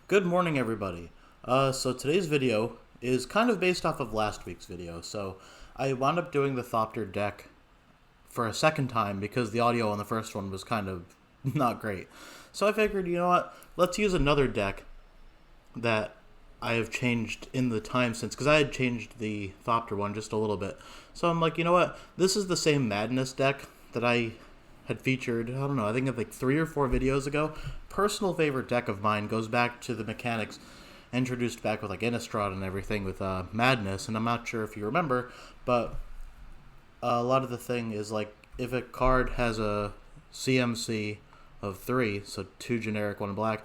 Good morning, everybody. So today's video is kind of based off of last week's video. So I wound up doing the Thopter deck for a second time because the audio on the first one was kind of not great. So I figured, you know what, let's use another deck that I have changed in the time since, because I had changed the Thopter one just a little bit. So I'm like, you know what, this is the same Madness deck that I had featured, I don't know, I think of like 3 or 4 videos ago. Personal favorite deck of mine goes back to the mechanics introduced back with like Innistrad and everything with Madness, and I'm not sure if you remember, but a lot of the thing is like if a card has a CMC of 3, so 2 generic, 1 black,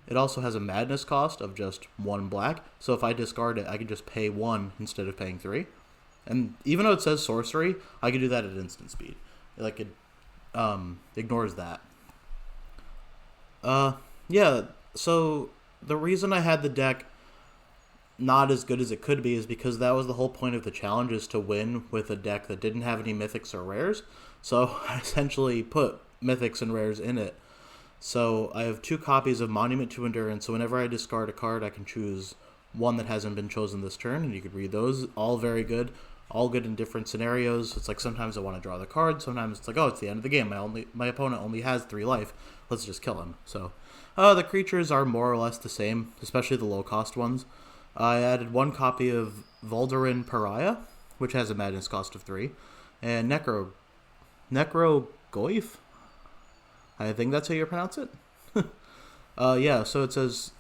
it also has a Madness cost of just 1 black, so if I discard it, I can just pay 1 instead of paying 3. And even though it says sorcery, I can do that at instant speed. Like it ignores that. Yeah, so the reason I had the deck not as good as it could be is because that was the whole point of the challenge, is to win with a deck that didn't have any mythics or rares. So I essentially put mythics and rares in it. So I have 2 copies of Monument to Endurance, so whenever I discard a card, I can choose one that hasn't been chosen this turn, and you could read those. All very good. All good in different scenarios. It's like sometimes I want to draw the card, sometimes it's like, oh, it's the end of the game. My opponent only has 3 life. Let's just kill him. So the creatures are more or less the same, especially the low-cost ones. I added 1 copy of Voldarin Pariah, which has a Madness cost of 3, and Necrogoyf? I think that's how you pronounce it. Yeah, so it says,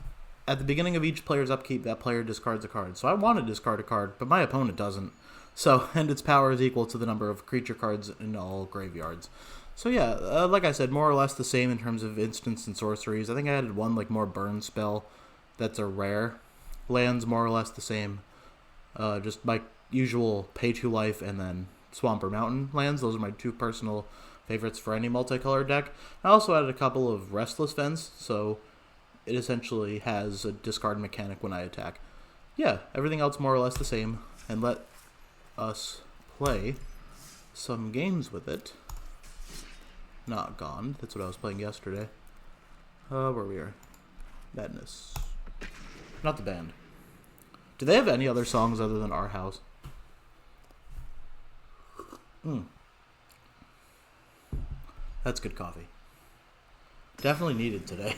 at the beginning of each player's upkeep, that player discards a card. So I want to discard a card, but my opponent doesn't. So, and its power is equal to the number of creature cards in all graveyards. So yeah, like I said, more or less the same in terms of instants and sorceries. I think I added 1 like more burn spell that's a rare. Lands more or less the same. Just my usual pay 2 life and then swamp or mountain lands. Those are my 2 personal favorites for any multicolored deck. I also added a couple of Restless Fence, so it essentially has a discard mechanic when I attack. Yeah, everything else more or less the same, and let us play some games with it. Not Gone, that's what I was playing yesterday. Where we are. Madness. Not the band. Do they have any other songs other than Our House? That's good coffee. Definitely needed today.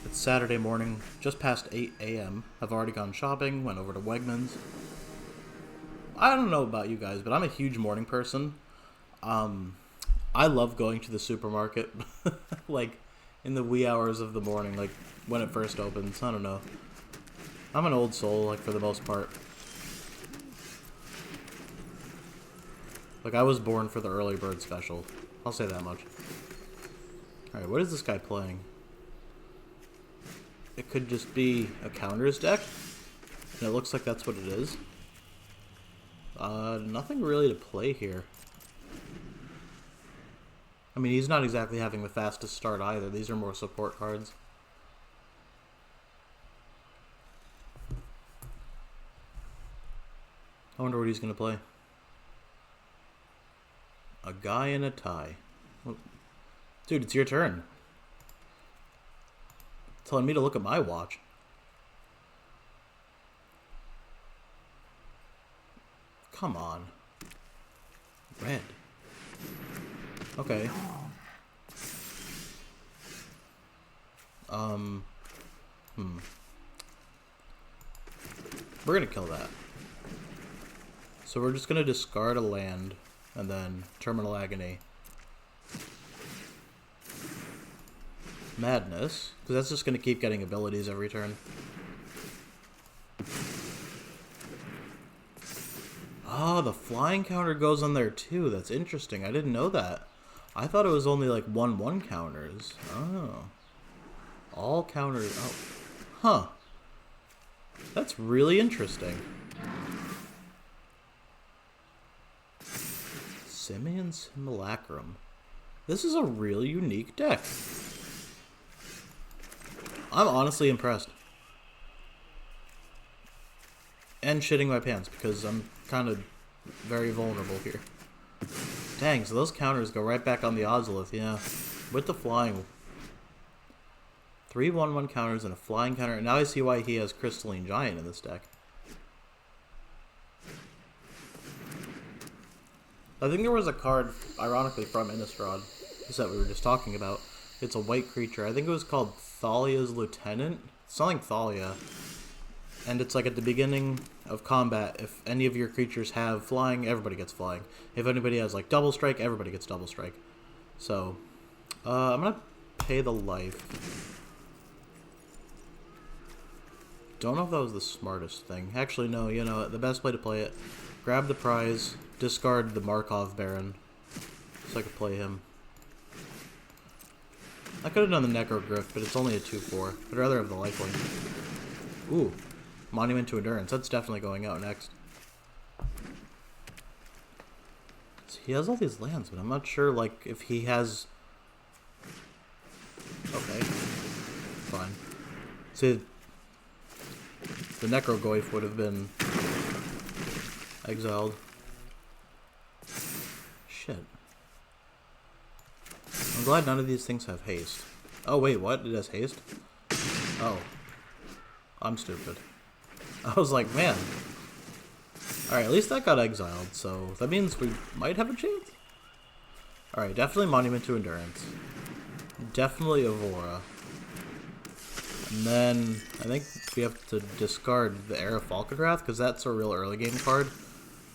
It's Saturday morning, just past 8 a.m. I've already gone shopping, went over to Wegmans. I don't know about you guys, but I'm a huge morning person. I love going to the supermarket, like, in the wee hours of the morning, like, when it first opens. I don't know. I'm an old soul, like, for the most part. Like, I was born for the early bird special. I'll say that much. Alright, what is this guy playing? It could just be a counters deck, and it looks like that's what it is. Nothing really to play here. I mean, he's not exactly having the fastest start either. These are more support cards. I wonder what he's going to play. A guy in a tie. Well, dude, it's your turn. Telling me to look at my watch. Come on. Red. Okay. We're gonna kill that. So we're just gonna discard a land and then Terminal Agony. Madness, because that's just gonna keep getting abilities every turn. Oh, the flying counter goes on there too. That's interesting. I didn't know that. I thought it was only like 1/1 counters. Oh. All counters. Oh. Huh. That's really interesting. Simian Simulacrum. This is a really unique deck. I'm honestly impressed. And shitting my pants because I'm kind of very vulnerable here. Dang, so those counters go right back on the Ozolith, yeah. With the flying. Three 1/1 counters and a flying counter. Now I see why he has Crystalline Giant in this deck. I think there was a card, ironically, from Innistrad that we were just talking about. It's a white creature. I think it was called Thalia's Lieutenant. It's something Thalia. And it's like at the beginning of combat, if any of your creatures have flying, everybody gets flying. If anybody has like double strike, everybody gets double strike. So, I'm going to pay the life. Don't know if that was the smartest thing. Actually, no, you know, the best way to play it, grab the prize, discard the Markov Baron, so I could play him. I could have done the Necrogriff, but it's only a 2/4. I'd rather have the lifelink. Ooh, Monument to Endurance. That's definitely going out next. So he has all these lands, but I'm not sure, like, if he has... Okay. Fine. See, the Necrogoyf would have been exiled. Shit. I'm glad none of these things have haste. Oh, wait, what? It has haste? Oh. I'm stupid. I was like, man. Alright, at least that got exiled, so that means we might have a chance? Alright, definitely Monument to Endurance. Definitely Evora. And then, I think we have to discard the Heir of Falkenrath, because that's a real early game card.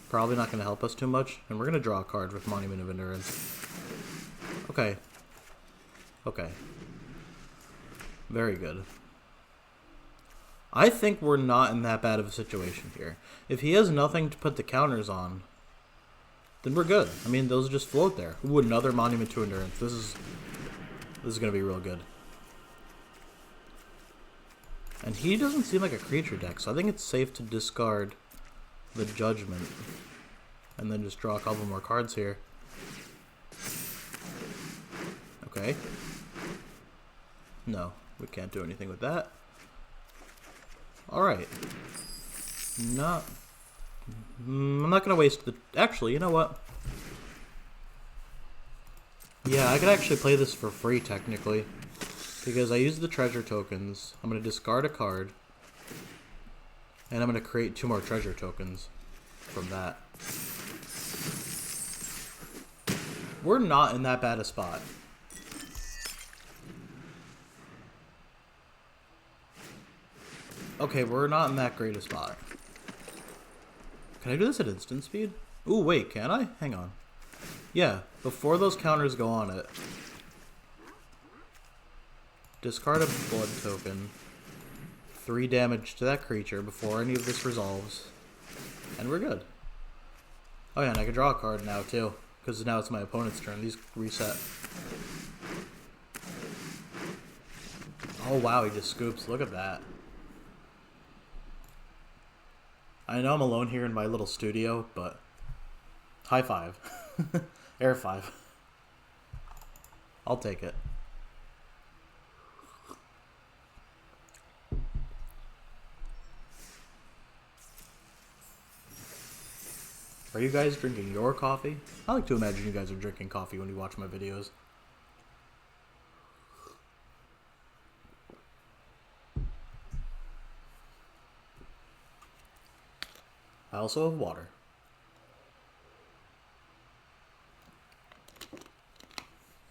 Probably not going to help us too much. And we're going to draw a card with Monument of Endurance. Okay. Okay. Very good. I think we're not in that bad of a situation here. If he has nothing to put the counters on, then we're good. I mean, those just float there. Ooh, another Monument to Endurance. This is going to be real good. And he doesn't seem like a creature deck, so I think it's safe to discard the Judgment. And then just draw a couple more cards here. Okay. No, we can't do anything with that. Alright. I'm not going to waste the... Actually, you know what? Yeah, I could actually play this for free, technically. Because I used the treasure tokens. I'm going to discard a card. And I'm going to create 2 more treasure tokens from that. We're not in that bad a spot. Okay, we're not in that great a spot. Can I do this at instant speed? Ooh, wait, can I? Hang on. Yeah, before those counters go on it, discard a blood token, 3 damage to that creature before any of this resolves, and we're good. Oh yeah, and I can draw a card now too, because now it's my opponent's turn. These reset. Oh wow, he just scoops. Look at that. I know I'm alone here in my little studio, but high five. Air 5. I'll take it. Are you guys drinking your coffee? I like to imagine you guys are drinking coffee when you watch my videos. I also have water.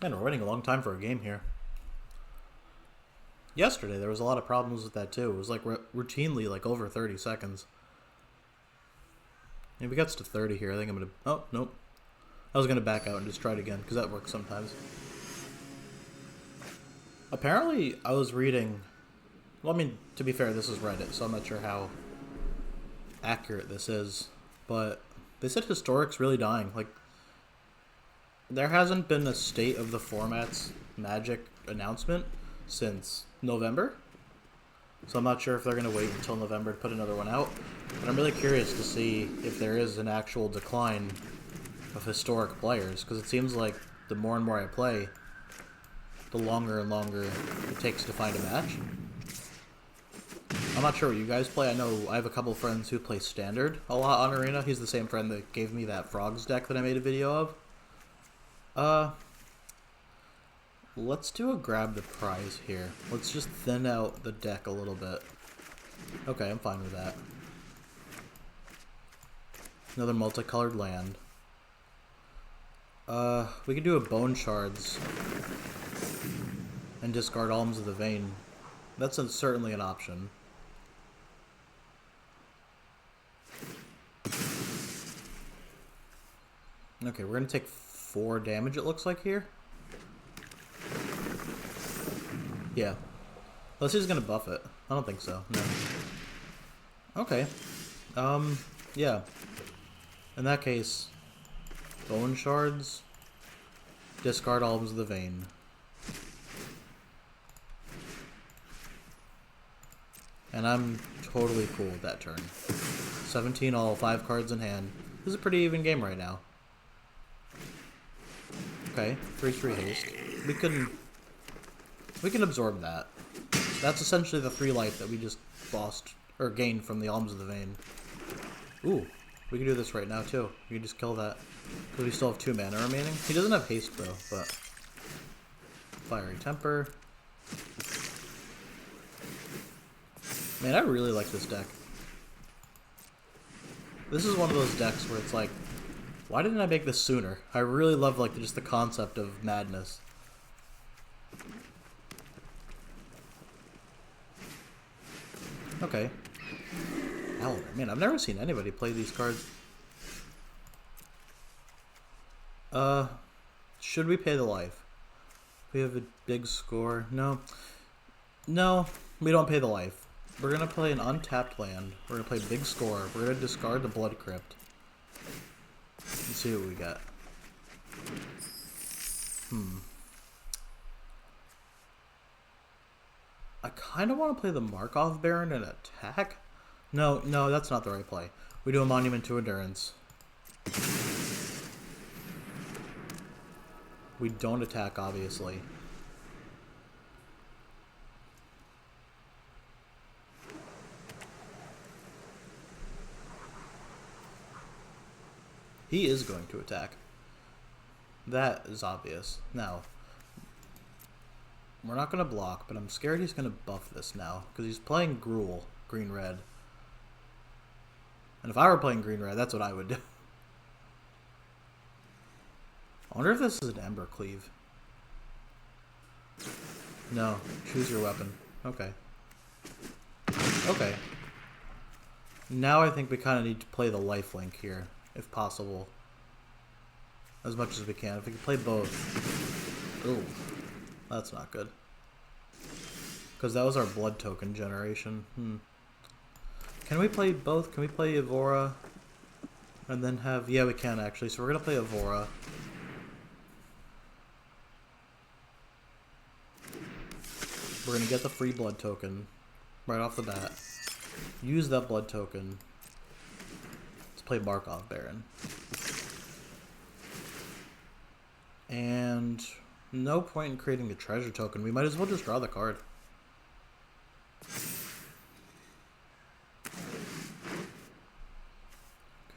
Man, we're waiting a long time for a game here. Yesterday, there was a lot of problems with that too. It was like routinely like over 30 seconds. If it gets to 30 here, I think I'm going to... Oh, nope. I was going to back out and just try it again, because that works sometimes. Apparently, I was reading... Well, I mean, to be fair, this is Reddit, so I'm not sure how accurate this is. But they said Historic's really dying. Like, there hasn't been a State of the Formats Magic announcement since November. So I'm not sure if they're going to wait until November to put another one out. But I'm really curious to see if there is an actual decline of Historic players. Because it seems like the more and more I play, the longer and longer it takes to find a match. I'm not sure what you guys play. I know I have a couple friends who play Standard a lot on Arena. He's the same friend that gave me that Frogs deck that I made a video of. Let's do a grab the prize here. Let's just thin out the deck a little bit. Okay, I'm fine with that. Another multicolored land. We could do a Bone Shards and discard Alms of the Vein. That's certainly an option. Okay, we're gonna take 4 damage, it looks like here. Yeah. Unless he's gonna buff it. I don't think so. No. Okay. Yeah. In that case, Bone Shards, discard Alms of the Vein. And I'm totally cool with that turn. 17 all, 5 cards in hand. This is a pretty even game right now. Okay, 3/3 haste. We can absorb that. That's essentially the 3 life that we just lost or gained from the Alms of the Vein. Ooh, we can do this right now too. We can just kill that because we still have 2 mana remaining. He doesn't have haste though, but Fiery Temper. Man, I really like this deck. This is one of those decks where it's like, why didn't I make this sooner? I really love like just the concept of madness. Okay. Hell, man, I've never seen anybody play these cards. Should we pay the life? We have a big score. No. No, we don't pay the life. We're gonna play an untapped land. We're gonna play big score. We're gonna discard the Blood Crypt. Let's see what we got. I kind of want to play the Markov Baron and attack. No, that's not the right play. We do a Monument to Endurance. We don't attack, obviously. He is going to attack. That is obvious. Now, we're not going to block, but I'm scared he's going to buff this now, because he's playing Gruul, green-red. And if I were playing green-red, that's what I would do. I wonder if this is an Ember Cleave. No, choose your weapon. Okay. Okay. Now I think we kind of need to play the lifelink here, if possible. As much as we can. If we can play both. Ooh. That's not good. Because that was our blood token generation. Can we play both? Can we play Evora? And then have... Yeah, we can actually. So we're going to play Evora. We're going to get the free blood token right off the bat. Use that blood token. Let's play Markov Baron. And no point in creating a treasure token. We might as well just draw the card.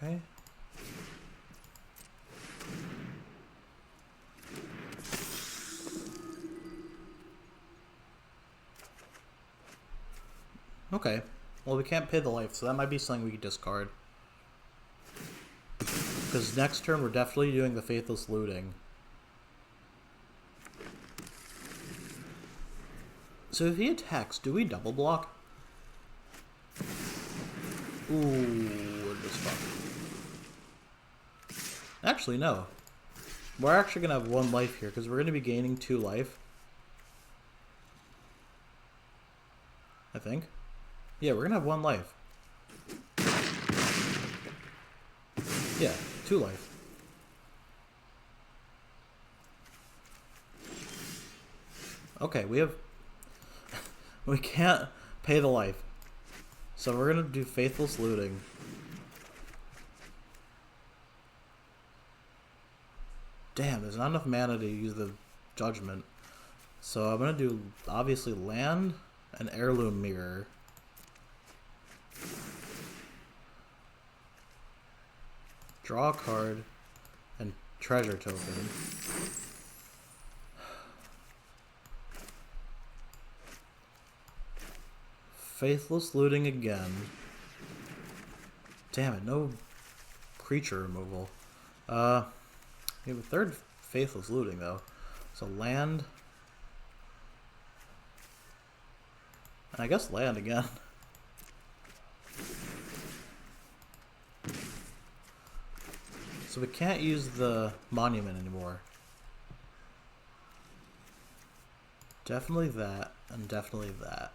Okay. Okay. Well, we can't pay the life, so that might be something we could discard. Because next turn we're definitely doing the Faithless Looting. So if he attacks, do we double block? Ooh, what is fuck? Actually, no. We're actually going to have 1 life here, because we're going to be gaining 2 life. I think. Yeah, we're going to have 1 life. Yeah, 2 life. Okay, we have... we can't pay the life. So we're going to do Faithless Looting. Damn, there's not enough mana to use the Judgment. So I'm going to do, obviously, land and Heirloom Mirror. Draw a card and treasure token. Faithless looting again. Damn it, no creature removal. We have a third faithless looting though. So land. I guess land again. So we can't use the monument anymore. Definitely that, and definitely that.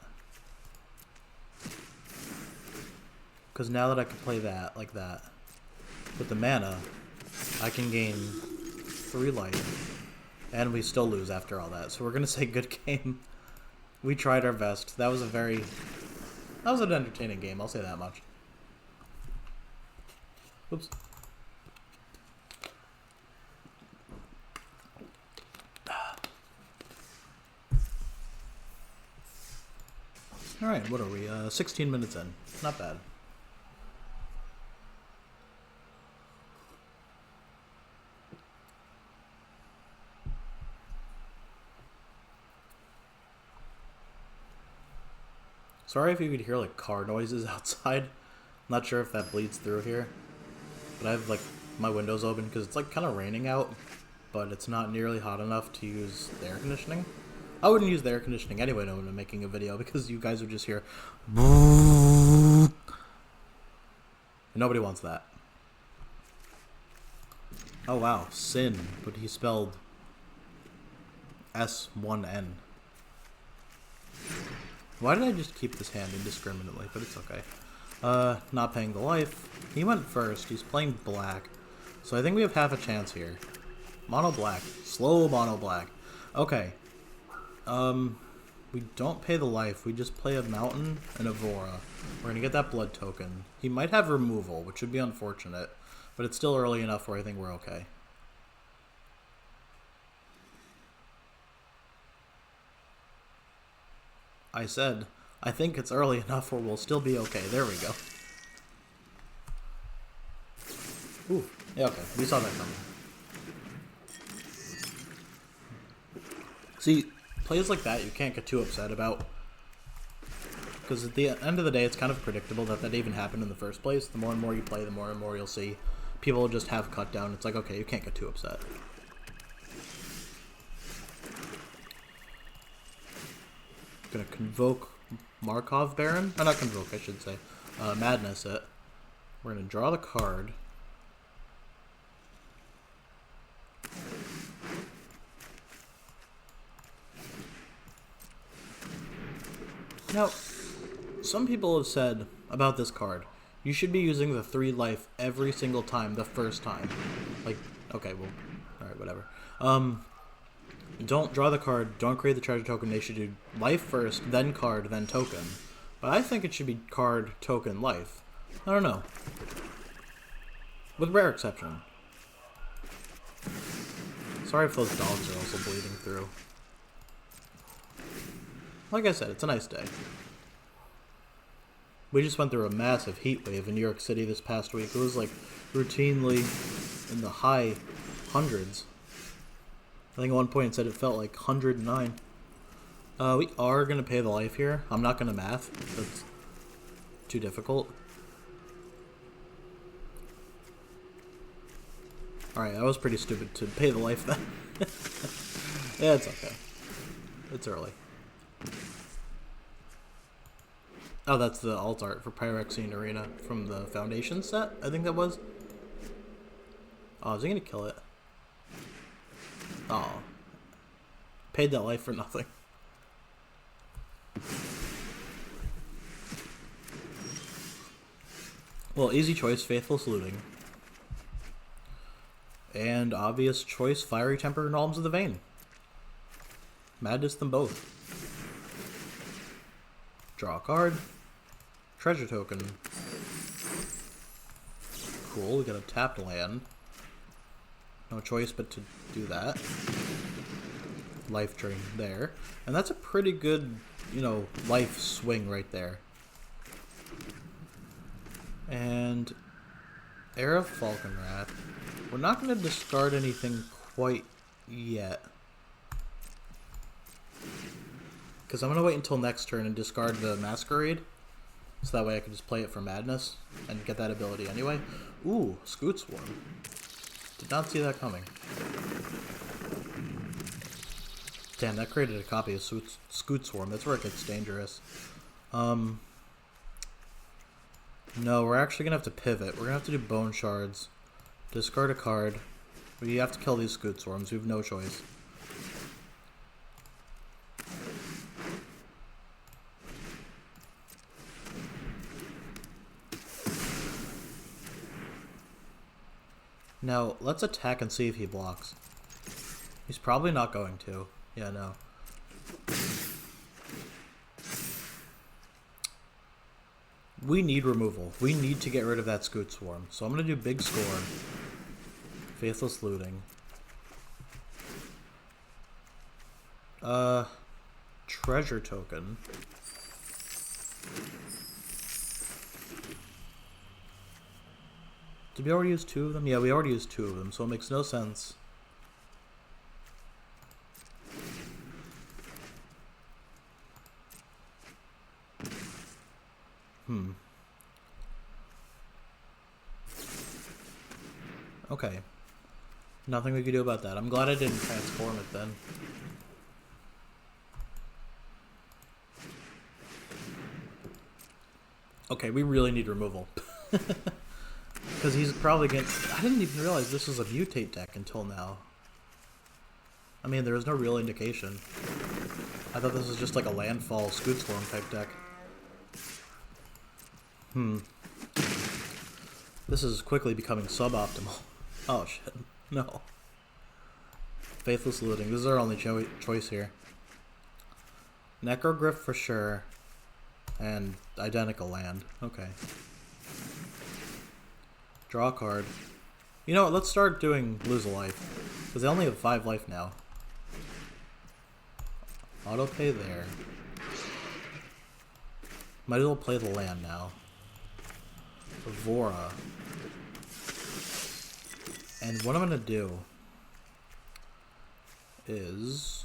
Because now that I can play that, like that, with the mana, I can gain 3 life. And we still lose after all that. So we're going to say good game. We tried our best. That was an entertaining game, I'll say that much. Oops. Alright, what are we? 16 minutes in. Not bad. Sorry if you could hear like car noises outside. I'm not sure if that bleeds through here. But I have like my windows open because it's like kind of raining out. But it's not nearly hot enough to use the air conditioning. I wouldn't use the air conditioning anyway when I'm making a video because you guys would just hear and nobody wants that. Oh wow, Sin, but he spelled S1N. Why did I just keep this hand indiscriminately? But it's okay. Not paying the life. He went first. He's playing black. So I think we have half a chance here. Mono black. Slow mono black. Okay. We don't pay the life. We just play a mountain and a Vora. We're gonna get that blood token. He might have removal, which would be unfortunate. But it's still early enough where I think we're okay. I said, I think it's early enough where we'll still be okay. There we go. Ooh, yeah, okay. We saw that coming. See, plays like that you can't get too upset about. Because at the end of the day, it's kind of predictable that even happened in the first place. The more and more you play, the more and more you'll see. People will just have cut down. It's like, okay, you can't get too upset. Gonna convoke Markov Baron? Oh, not convoke, I should say. Madness it. We're gonna draw the card. Now, some people have said about this card, you should be using the 3 life every single time, the first time. Like, okay, well, alright, whatever. Don't draw the card, don't create the treasure token, they should do life first, then card, then token. But I think it should be card, token, life. I don't know. With rare exception. Sorry if those dogs are also bleeding through. Like I said, it's a nice day. We just went through a massive heat wave in New York City this past week. It was like routinely in the high hundreds. I think at one point it said it felt like 109. We are going to pay the life here. I'm not going to math. That's too difficult. Alright, that was pretty stupid to pay the life then. Yeah, it's okay. It's early. Oh, that's the alt art for Pyrexene Arena from the Foundation set, I think that was. Oh, is he going to kill it? Oh. Paid that life for nothing. Well, easy choice, Faithless Looting. And obvious choice, Fiery Temper and Alms of the Vein. Madness them both. Draw a card. Treasure token. Cool, we got a tapped land. No choice but to do that. Life drain there. And that's a pretty good, you know, life swing right there. And Era of Falconwrath. We're not going to discard anything quite yet. Because I'm going to wait until next turn and discard the Masquerade. So that way I can just play it for madness and get that ability anyway. Ooh, Scoot Swarm. Did not see that coming. Damn, that created a copy of Scoot Swarm. That's where it gets dangerous. No, we're actually going to have to pivot. We're going to have to do Bone Shards. Discard a card. We have to kill these Scoot Swarms. We have no choice. Now, let's attack and see if he blocks. He's probably not going to. Yeah, no. We need removal. We need to get rid of that Scoot Swarm. So I'm going to do Big Score. Faithless Looting. Treasure Token. Did we already use 2 of them? Yeah, we already used 2 of them, so it makes no sense. Okay. Nothing we could do about that. I'm glad I didn't transform it then. Okay, we really need removal. Because he's probably going to... I didn't even realize this was a mutate deck until now. I mean, there was no real indication. I thought this was just like a landfall Scoot Swarm type deck. This is quickly becoming suboptimal. Oh shit. No. Faithless Looting. This is our only choice here. Necrogryph for sure. And Identical Land. Okay. Draw a card. You know what? Let's start doing Lose a Life. Because they only have 5 life now. Autopay there. Might as well play the land now. Vora. And what I'm going to do is...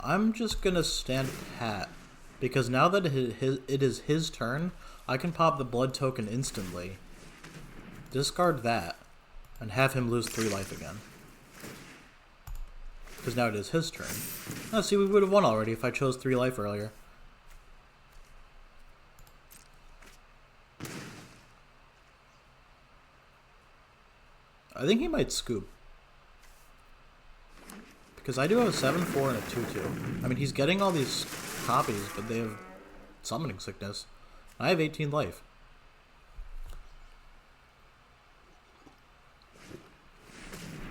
I'm just going to stand pat. Because now that it is his turn, I can pop the blood token instantly. Discard that. And have him lose 3 life again. Because now it is his turn. Oh, see, we would have won already if I chose 3 life earlier. I think he might scoop. Because I do have a 7-4 and a 2-2. I mean, he's getting all these copies, but they have summoning sickness. I have 18 life.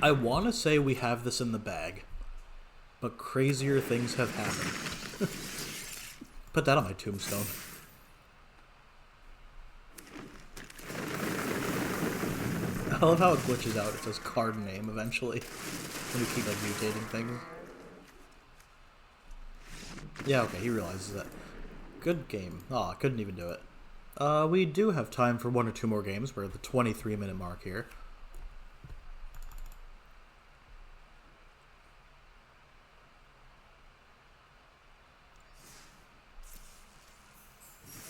I want to say we have this in the bag, but crazier things have happened. Put that on my tombstone. I love how it glitches out. It says card name eventually when you keep like mutating things. Yeah, okay, he realizes that. Good game. Oh, I couldn't even do it. We do have time for 1 or 2 more games. We're at the 23-minute mark here.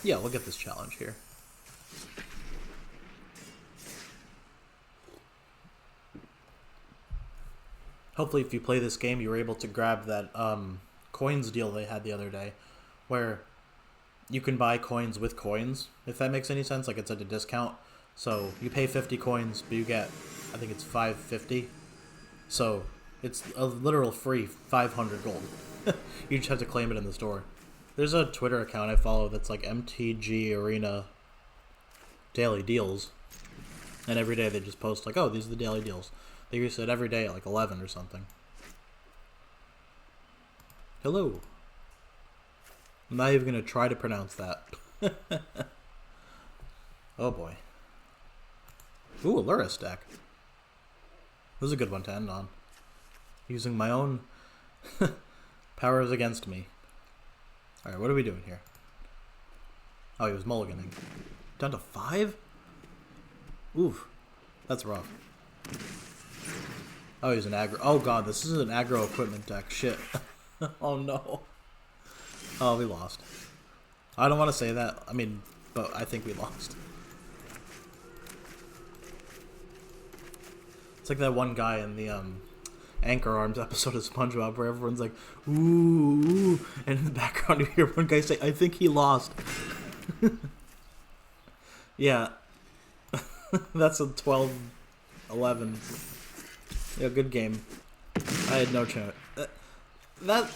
Yeah, we'll get this challenge here. Hopefully if you play this game, you were able to grab that coins deal they had the other day, where you can buy coins with coins, if that makes any sense. Like, it's at a discount. So you pay 50 coins, but you get, I think it's 550. So it's a literal free 500 gold. You just have to claim it in the store. There's a Twitter account I follow that's like MTG Arena daily deals. And every day they just post like, oh, these are the daily deals. They use it every day at like 11 or something. Hello. I'm not even going to try to pronounce that. Oh boy. Ooh, a Luris deck. This is a good one to end on. Using my own powers against me. Alright, what are we doing here? Oh, he was mulliganing. Down to 5? Oof. That's rough. Oh, he's an aggro. Oh god, this is an aggro equipment deck. Shit. Oh no. Oh, we lost. I don't want to say that. I mean, but I think we lost. It's like that one guy in the Anchor Arms episode of SpongeBob where everyone's like, ooh, ooh, and in the background you hear one guy say, I think he lost. Yeah. That's a 12-11. Yeah, good game. I had no chance. That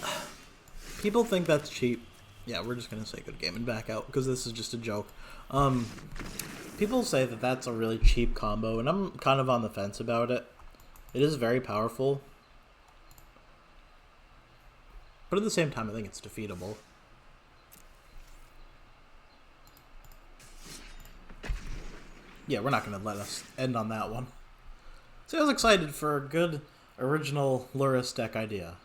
people think that's cheap. Yeah, we're just gonna say good game and back out because this is just a joke. People say that that's a really cheap combo, and I'm kind of on the fence about it. It is very powerful, but at the same time, I think it's defeatable. Yeah, we're not gonna let us end on that one. So I was excited for a good original Luris deck idea.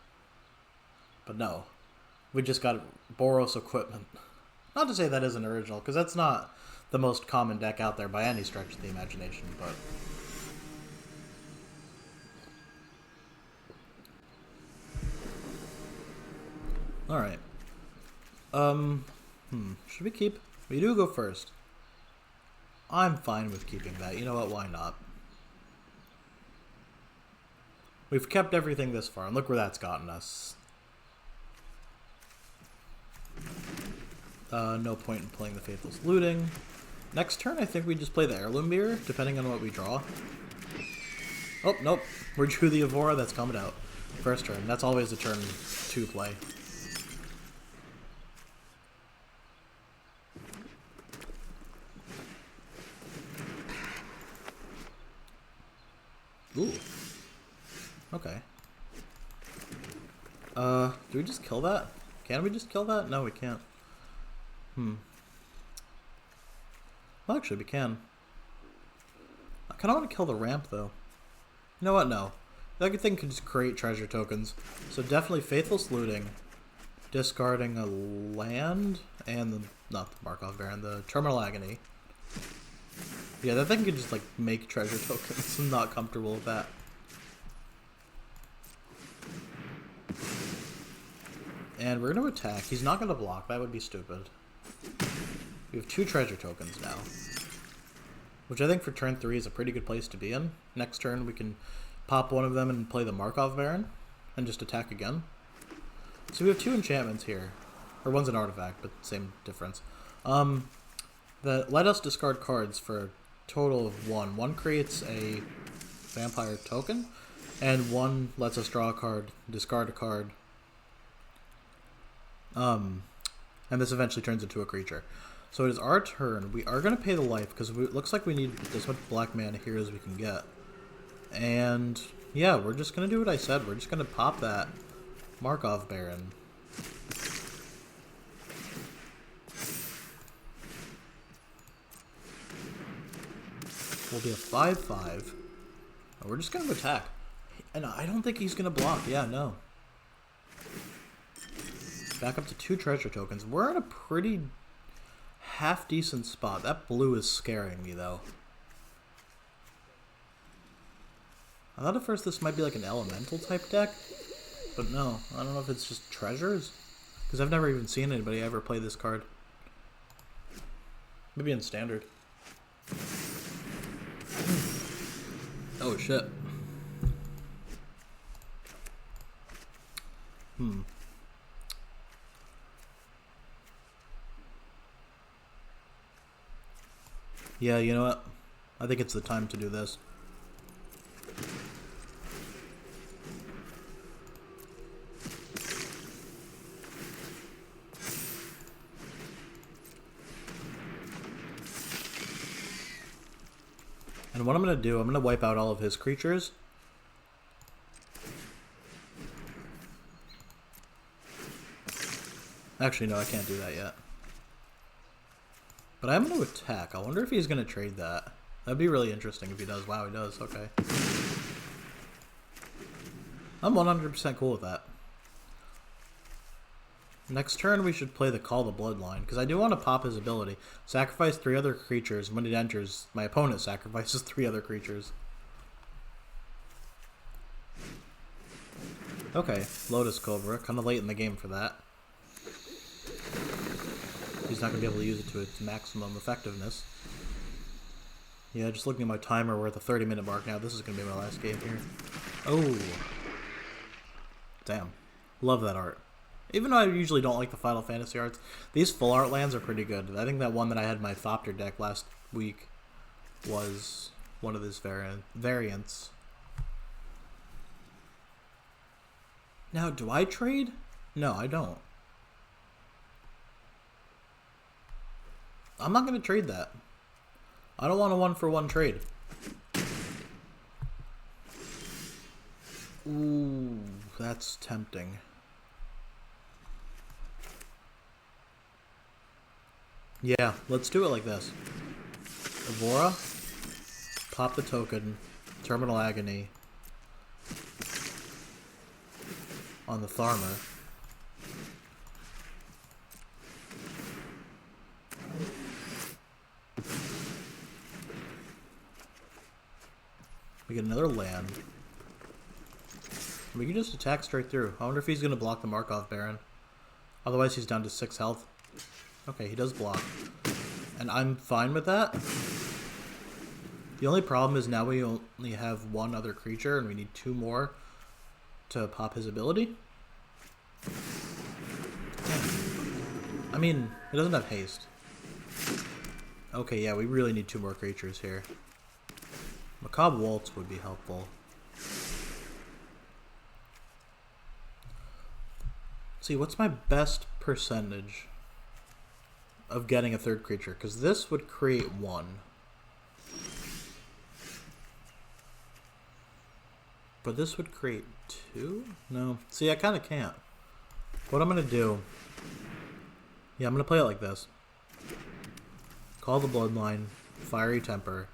But no. We just got Boros equipment. Not to say that isn't original, because that's not the most common deck out there by any stretch of the imagination, but... Alright. Should we keep... We do go first. I'm fine with keeping that. You know what? Why not? We've kept everything this far, and look where that's gotten us. No point in playing the Faithless Looting. Next turn, I think we just play the Heirloom Beer, depending on what we draw. Oh, nope. We drew the Evora, that's coming out. First turn. That's always a turn 2 play. Ooh. Okay. Do we just kill that? Can we just kill that? No, we can't. Well, actually, we can. I kind of want to kill the ramp, though. You know what? No. That thing could just create treasure tokens. So definitely Faithless Looting, discarding a land, and the, not the Markov Baron, the Terminal Agony. Yeah, that thing could just, like, make treasure tokens. I'm not comfortable with that. And we're going to attack. He's not going to block. That would be stupid. We have 2 treasure tokens now. Which I think for turn 3 is a pretty good place to be in. Next turn we can pop one of them and play the Markov Baron. And just attack again. So we have 2 enchantments here. Or one's an artifact, but same difference. That let us discard cards for a total of 1. 1 creates a vampire token. And 1 lets us draw a card, discard a card. And this eventually turns into a creature. So it is our turn. We are going to pay the life, because it looks like we need as much black mana here as we can get. And, yeah, we're just going to do what I said. We're just going to pop that Markov Baron. Will be a 5/5. And we're just going to attack. And I don't think he's going to block. Yeah, no. Back up to 2 treasure tokens. We're in a pretty half-decent spot. That blue is scaring me, though. I thought at first this might be like an elemental type deck, but no. I don't know if it's just treasures, because I've never even seen anybody ever play this card. Maybe in standard. Oh, shit. Yeah, you know what? I think it's the time to do this. And what I'm going to do, I'm going to wipe out all of his creatures. Actually, no, I can't do that yet. But I'm going to attack. I wonder if he's going to trade that. That'd be really interesting if he does. Wow, he does. Okay. I'm 100% cool with that. Next turn, we should play the Call the Bloodline, because I do want to pop his ability. Sacrifice 3 other creatures. When it enters, my opponent sacrifices 3 other creatures. Okay, Lotus Cobra. Kind of late in the game for that. He's not going to be able to use it to its maximum effectiveness. Yeah, just looking at my timer, we're at the 30-minute mark now. This is going to be my last game here. Oh. Damn. Love that art. Even though I usually don't like the Final Fantasy arts, these full art lands are pretty good. I think that one that I had in my Thopter deck last week was one of these variants. Now, do I trade? No, I don't. I'm not going to trade that. I don't want a one-for-one trade. Ooh, that's tempting. Yeah, let's do it like this. Evora, pop the token, Terminal Agony on the Tharmer. We get another land. We can just attack straight through. I wonder if he's going to block the Markov Baron. Otherwise he's down to 6 health. Okay, he does block. And I'm fine with that. The only problem is now we only have one other creature and we need 2 more to pop his ability. I mean, it doesn't have haste. Okay, yeah, we really need 2 more creatures here. Macabre Waltz would be helpful. See, what's my best percentage of getting a 3rd creature? Because this would create 1. But this would create 2? No. See, I kind of can't. What I'm going to do... Yeah, I'm going to play it like this. Call the Bloodline, Fiery Temper.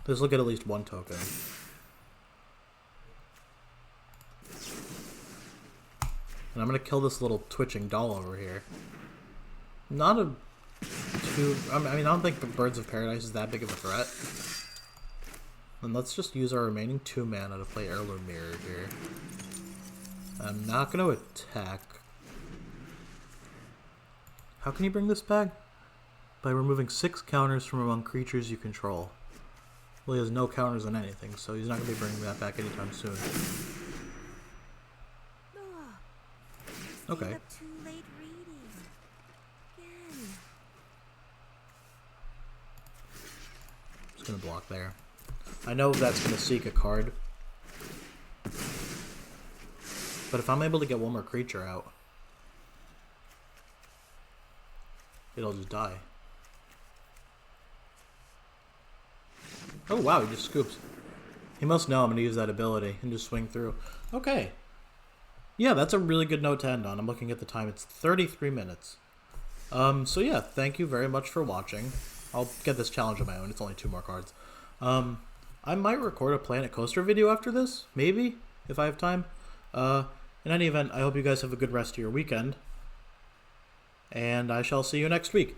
Let's look at least 1 token. And I'm going to kill this little twitching doll over here. Not a too... I mean, I don't think the Birds of Paradise is that big of a threat. And let's just use our remaining 2 mana to play Heirloom Mirror here. I'm not going to attack. How can you bring this back? By removing 6 counters from among creatures you control. Well, he has no counters on anything, so he's not going to be bringing that back anytime soon. Okay. Just going to block there. I know that's going to seek a card. But if I'm able to get 1 more creature out, it'll just die. Oh wow, he just scoops. He must know I'm going to use that ability and just swing through. Okay. Yeah, that's a really good note to end on. I'm looking at the time. It's 33 minutes. So yeah, thank you very much for watching. I'll get this challenge on my own. It's only 2 more cards. I might record a Planet Coaster video after this. Maybe, if I have time. In any event, I hope you guys have a good rest of your weekend. And I shall see you next week.